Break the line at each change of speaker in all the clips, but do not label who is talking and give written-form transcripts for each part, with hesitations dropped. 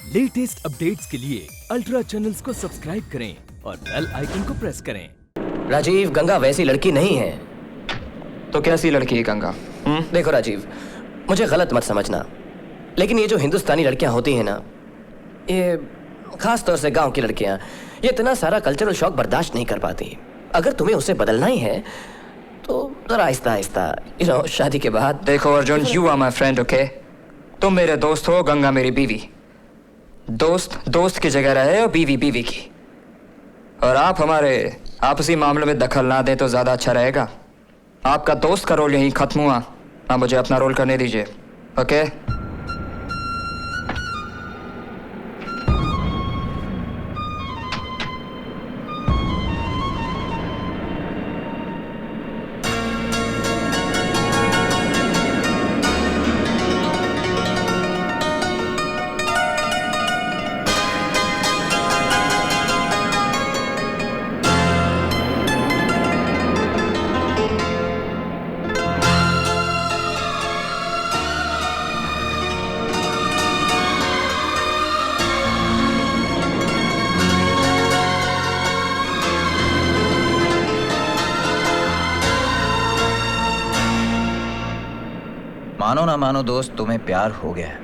Latest updates के लिए ultra channels को सब्सक्राइब करें और बेल आइकन को प्रेस करें।
राजीव, गंगा वैसी लड़की नहीं है।
तो कैसी लड़की है गंगा?
देखो राजीव, मुझे गलत मत समझना, लेकिन ये जो हिंदुस्तानी लड़कियां होती हैं ना, ये खास तौर से गांव की लड़कियां, ये इतना सारा कल्चरल शॉक बर्दाश्त नहीं कर पाती। अगर तुम्हें उसे बदलना ही है तो जरा आहिस्ता आहिस्ता शादी के बाद।
देखो Arjun, you are my friend, okay? तुम मेरे दोस्त हो, गंगा मेरी बीवी। दोस्त दोस्त की जगह रहे और बीवी बीवी की। और आप हमारे आपसी मामलों में दखल ना दें तो ज्यादा अच्छा रहेगा। आपका दोस्त का रोल यहीं खत्म हुआ, आप मुझे अपना रोल करने दीजिए, ओके?
मानो ना मानो दोस्त, तुम्हें प्यार हो गया है।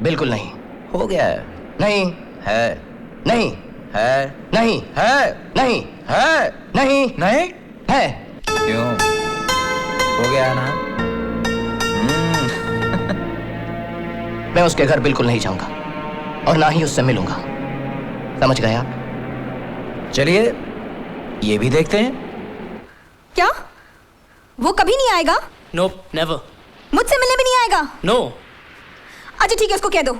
बिल्कुल नहीं।
हो गया है।
नहीं
है।
नहीं
है।
नहीं
है।
नहीं
है।
नहीं
नहीं
है।
क्यों? हो गया ना?
मैं उसके घर बिल्कुल नहीं जाऊंगा और ना ही उससे मिलूंगा, समझ गए आप?
चलिए ये भी देखते हैं।
क्या वो कभी नहीं आएगा?
Nope, never.
मुझसे मिलने भी नहीं आएगा?
No.
अच्छा ठीक है, उसको कह दो,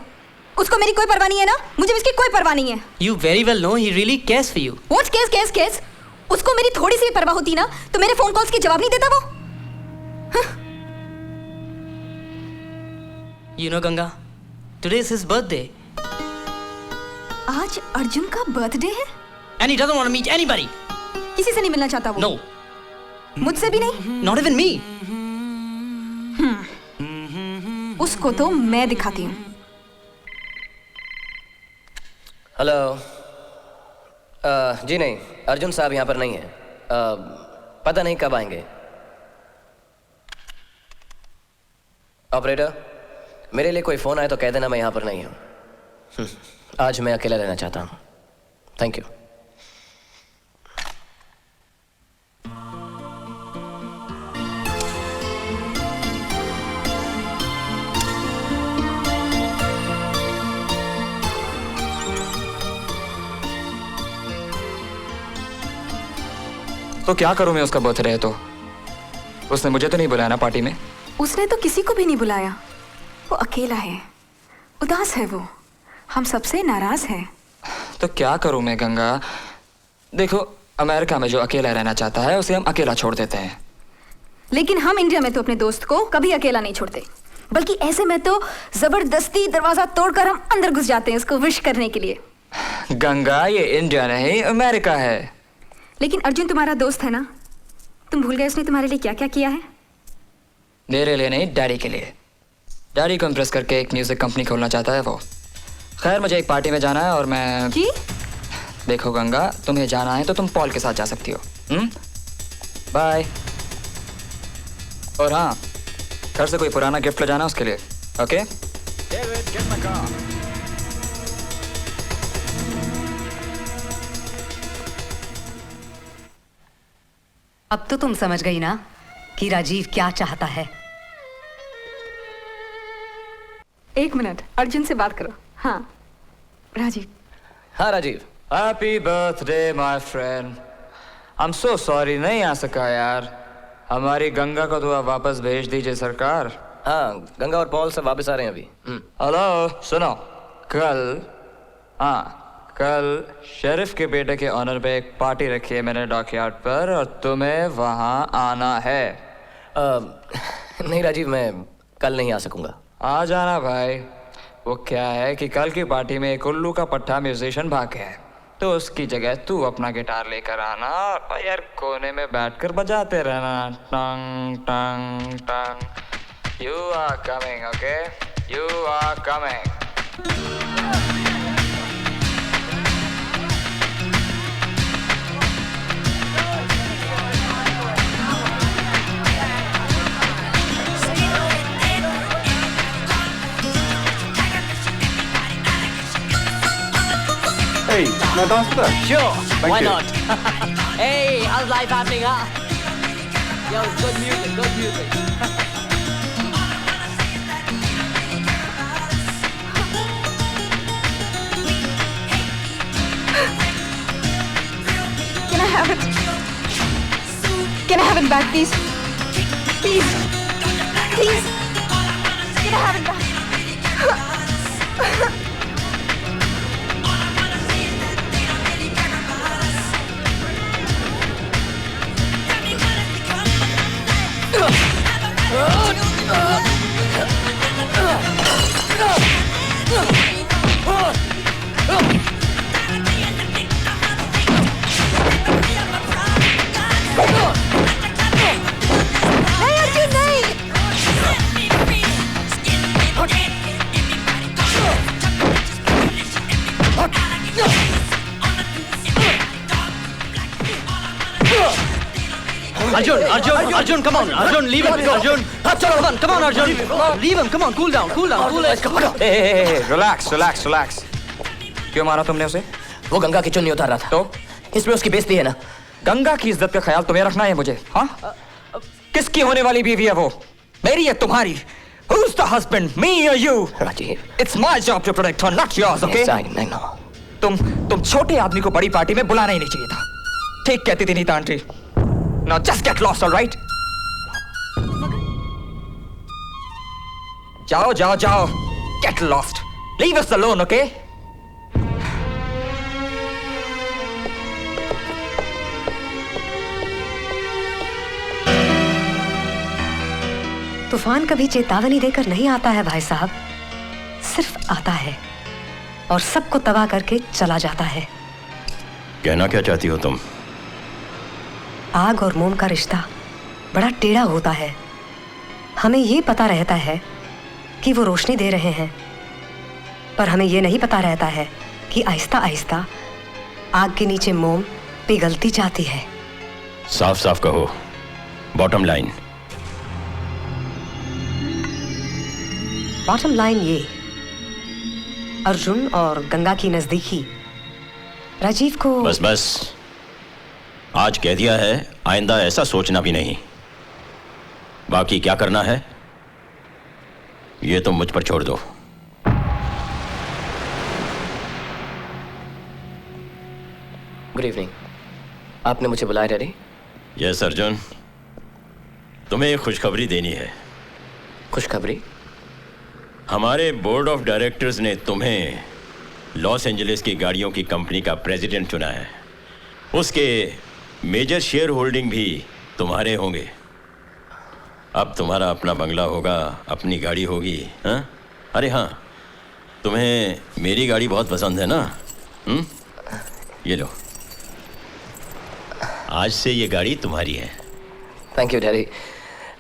उसको मेरी कोई परवाह नहीं है ना, मुझे भी इसकी कोई परवाह नहीं है।
You very well know he really cares for you.
What case? उसको मेरी थोड़ी सी भी परवाह होती ना तो मेरे फोन कॉल्स की जवाब नहीं देता वो।
You know Ganga, today is his birthday.
आज अर्जुन का बर्थडे है
And he doesn't want to meet anybody.
किसी से नहीं मिलना चाहता वो?
No.
मुझसे भी नहीं?
Not even me.
उसको तो मैं दिखाती हूँ।
हेलो। जी नहीं, अर्जुन साहब यहाँ पर नहीं है। पता नहीं कब आएंगे। ऑपरेटर, मेरे लिए कोई फोन आए तो कह देना मैं यहाँ पर नहीं हूँ। आज मैं अकेला रहना चाहता हूँ। Thank you.
तो क्या करूं मैं? उसका बर्थडे है तो उसने मुझे तो नहीं बुलाया ना पार्टी में।
उसने तो किसी को भी नहीं बुलाया, वो अकेला है, उदास है, वो हम सबसे नाराज है।
तो क्या करूं मैं गंगा? देखो, अमेरिका में जो अकेला रहना चाहता है उसे हम अकेला छोड़ देते हैं,
लेकिन हम इंडिया में तो अपने दोस्त को कभी अकेला नहीं छोड़ते, बल्कि ऐसे में तो जबरदस्ती दरवाजा तोड़कर हम अंदर घुस जाते हैं उसको विश करने के लिए।
गंगा ये इंडिया नहीं अमेरिका है।
लेकिन अर्जुन तुम्हारा दोस्त है ना, तुम भूल गए उसने तुम्हारे लिए क्या क्या किया है?
मेरे लिए नहीं, डैडी के लिए। डैडी को इम्प्रेस करके एक म्यूजिक कंपनी खोलना चाहता है वो। खैर, मुझे एक पार्टी में जाना है और मैं
जी?
देखो गंगा, तुम्हें जाना है तो तुम पॉल के साथ जा सकती हो। बाय। और हाँ, घर से कोई पुराना गिफ्ट ले जाना उसके लिए, ओके?
अब तो तुम समझ गई ना कि राजीव क्या चाहता है।
एक मिनट, अर्जुन से बात करो। हाँ राजीव।
हाँ Rajeev.
Happy birthday my friend. I am so sorry, नहीं आ सका यार। हमारी गंगा को तो आप वापस भेज दीजिए सरकार।
हाँ, गंगा और पॉल सब वापस आ रहे हैं अभी।
हेलो, सुनो, कल शेरिफ के बेटे के ऑनर पे एक पार्टी रखी है मैंने डॉकयार्ड पर, और तुम्हें वहां आना है।
नहीं राजीव, मैं कल नहीं आ सकूंगा।
आ जाना भाई। वो क्या है कि कल की पार्टी में एक उल्लू का पट्टा म्यूजिशियन भाग गया है, तो उसकी जगह तू अपना गिटार लेकर आना और यार कोने में बैठकर बजाते रहना, टंग टंग टंग। You are coming, okay? You are coming.
Hey, मैं डांस कर
Sure, why
you.
not? Hey, how's life happening, huh? Yo, good music, good music.
Can I have it? Can I have it back, please? Please. Please. Can I have it back? नहीं अर्जुन नहीं।
Arjun, come on, Arjun, leave him, Arjun. Come on, Arjun, leave him, come on, cool down, cool it.
Relax relax relax. क्यों मारा तुमने उसे?
वो गंगा की चुन्नी उतार रहा था।
तो
इसमें उसकी बेइज्जती है ना।
गंगा की इज्जत का ख्याल तुम्हें रखना है मुझे, हाँ? किसकी होने वाली बीवी है वो? मेरी या तुम्हारी? Who's the husband, me or you?
Rajiv,
It's my job to protect her, not yours, okay?
yes, I know.
तुम छोटे आदमी को बड़ी पार्टी में बुलाना ही नहीं चाहिए था. ठीक कहती थी Neeta aunty. Now just get lost, all right? जाओ जाओ जाओ. Get lost. Leave us alone, okay?
तूफान कभी चेतावनी देकर नहीं आता है भाई साहब, सिर्फ आता है और सबको तबाह करके चला जाता है।
कहना क्या चाहती हो तुम?
आग और मोम का रिश्ता बड़ा टेढ़ा होता है। हमें ये पता रहता है कि वो रोशनी दे रहे हैं, पर हमें ये नहीं पता रहता है कि आहिस्ता आहिस्ता आग के नीचे मोम पिघलती जाती है।
साफ साफ कहो, बॉटम लाइन।
बॉटम लाइन ये, अर्जुन और गंगा की नजदीकी राजीव को
बस बस, आज कह दिया है, आइंदा ऐसा सोचना भी नहीं। बाकी क्या करना है ये तुम मुझ पर छोड़ दो।
Good evening. आपने मुझे बुलाया डैडी?
यस अर्जुन, तुम्हें एक खुशखबरी देनी है।
खुशखबरी?
हमारे बोर्ड ऑफ डायरेक्टर्स ने तुम्हें लॉस एंजलिस की गाड़ियों की कंपनी का प्रेसिडेंट चुना है। उसके मेजर शेयर होल्डिंग भी तुम्हारे होंगे। अब तुम्हारा अपना बंगला होगा, अपनी गाड़ी होगी। हाँ? अरे हाँ, तुम्हें मेरी गाड़ी बहुत पसंद है ना? ये लो, आज से ये गाड़ी तुम्हारी है।
Thank you daddy.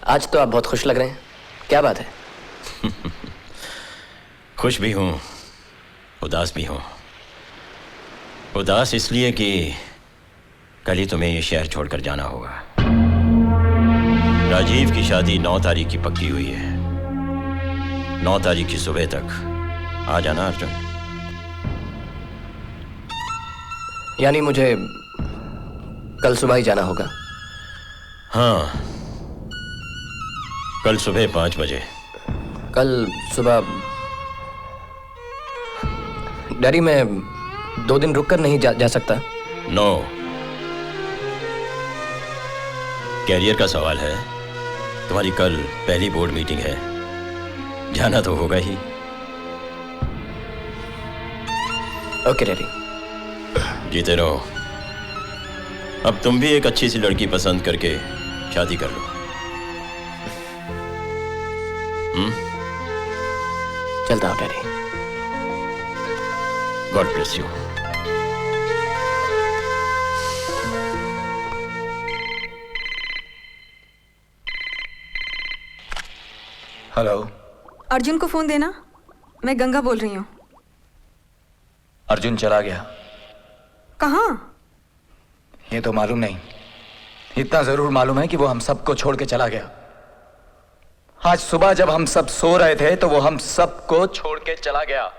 आज तो आप बहुत खुश लग रहे हैं, क्या बात है?
खुश भी हूँ, उदास भी हूँ। उदास इसलिए कि कल ही तुम्हें ये शहर छोड़कर जाना होगा। राजीव की शादी 9 तारीख की पक्की हुई है। 9 तारीख की सुबह तक आ जाना अर्जुन।
यानी मुझे कल सुबह ही जाना होगा?
हाँ, कल सुबह 5 बजे।
कल सुबह? डैडी, मैं 2 दिन रुक कर नहीं जा सकता?
नो, कैरियर का सवाल है। तुम्हारी कल पहली बोर्ड मीटिंग है, जाना तो होगा ही।
Okay daddy.
जीते रहो। अब तुम भी एक अच्छी सी लड़की पसंद करके शादी कर लो।
चलता हूँ daddy.
God bless you.
Hello.
Arjun को फोन देना, मैं गंगा बोल रही हूँ।
अर्जुन चला गया।
कहाँ?
ये तो मालूम नहीं, इतना जरूर मालूम है कि वो हम सबको छोड़ के चला गया। आज सुबह जब हम सब सो रहे थे तो वो हम सबको छोड़ के चला गया।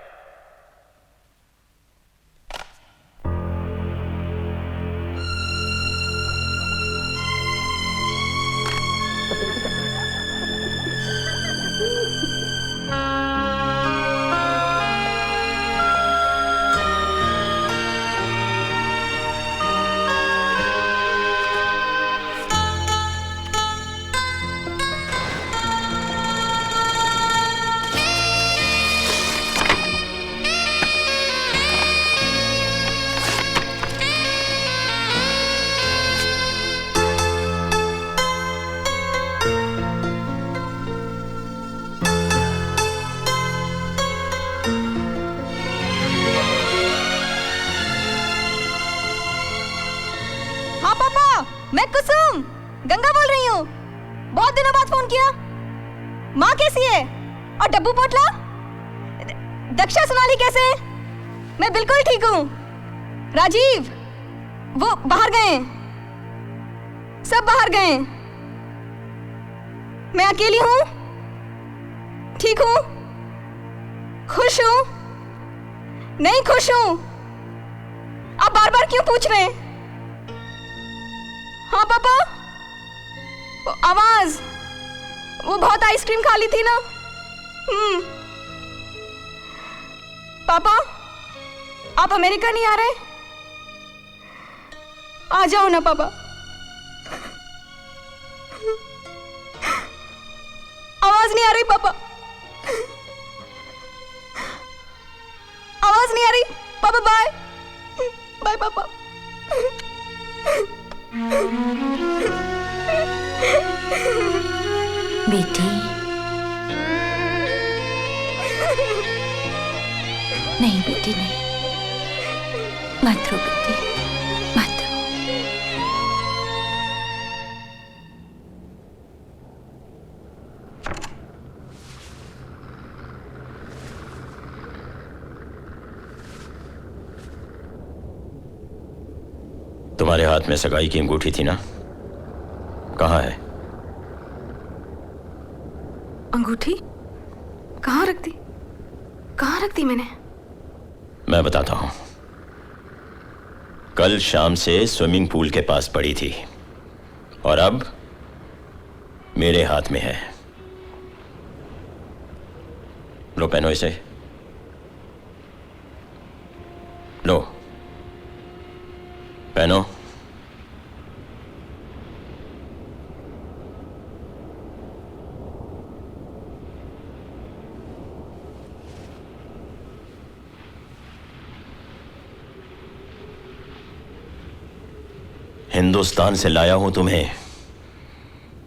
हाँ पापा, मैं कुसुम गंगा बोल रही हूँ। बहुत दिनों बाद फोन किया। माँ कैसी है? और डब्बू पोटला, दक्षा, सोनाली कैसे है? मैं बिल्कुल ठीक हूँ। राजीव वो बाहर गए, सब बाहर गए। मैं अकेली हूँ, ठीक हूँ, खुश हूँ, नहीं खुश हूँ? आप बार बार क्यों पूछ रहे हैं? हाँ पापा, वो आवाज, वो बहुत आइसक्रीम खा ली थी ना। पापा, आप अमेरिका नहीं आ रहे? आ जाओ ना पापा। आवाज नहीं आ रही पापा, आवाज नहीं आ रही पापा। बाय बाय पापा।
बेटी, नहीं बेटी नहीं, मत रो बेटी, मत रो।
तुम्हारे हाथ में सगाई की अंगूठी थी ना, कहाँ है?
अंगूठी कहाँ रख दी? कहाँ रख दी मैंने?
मैं बताता हूं। कल शाम से स्विमिंग पूल के पास पड़ी थी और अब मेरे हाथ में है। लो पहनो इसे, लो पहनो। हिंदुस्तान से लाया हूं तुम्हें।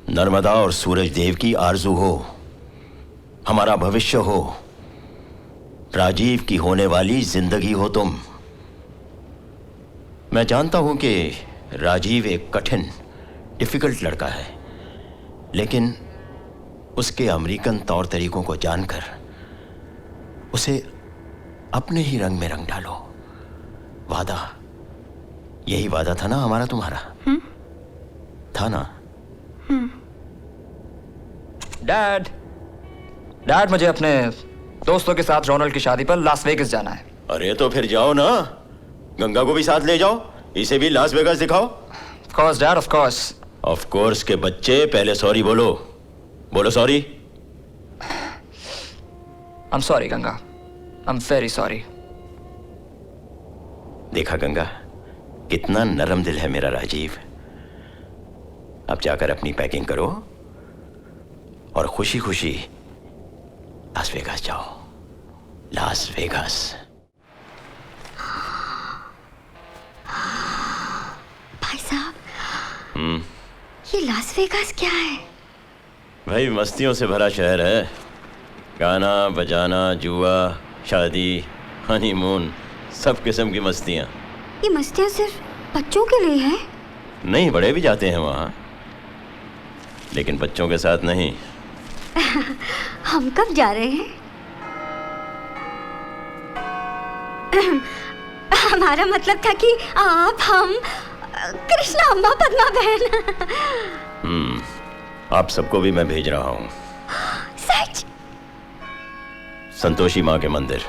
नर्मदा और सूरज देव की आरजू हो, हमारा भविष्य हो, राजीव की होने वाली जिंदगी हो तुम। मैं जानता हूं कि राजीव एक कठिन, डिफिकल्ट लड़का है, लेकिन उसके अमेरिकन तौर तरीकों को जानकर उसे अपने ही रंग में रंग डालो। वादा, यही वादा था ना हमारा तुम्हारा? था ना?
डैड, मुझे अपने दोस्तों के साथ रोनल्ड की शादी पर लास वेगस जाना है।
अरे तो फिर जाओ ना, गंगा को भी साथ ले जाओ, इसे भी लास वेगास दिखाओ।
Of course, Dad, of course.
Of course के बच्चे, पहले सॉरी बोलो। बोलो sorry.
I'm sorry, Ganga. I'm very sorry.
देखा गंगा, कितना नरम दिल है मेरा राजीव। अब जाकर अपनी पैकिंग करो और खुशी खुशी लास वेगास जाओ। Las Vegas.
भाई साहब, ये लास वेगास क्या है?
भाई मस्तियों से भरा शहर है। गाना बजाना, जुआ, शादी, हनीमून, सब किस्म की मस्तियाँ।
ये मस्तियाँ सिर्फ बच्चों के लिए है?
नहीं, बड़े भी जाते हैं वहाँ, लेकिन बच्चों के साथ नहीं।
हम कब जा रहे हैं? हमारा मतलब था कि आप, हम, कृष्णा अम्मा, पद्मा बहन।
आप सबको भी मैं भेज रहा हूँ
सच?
संतोषी माँ के मंदिर।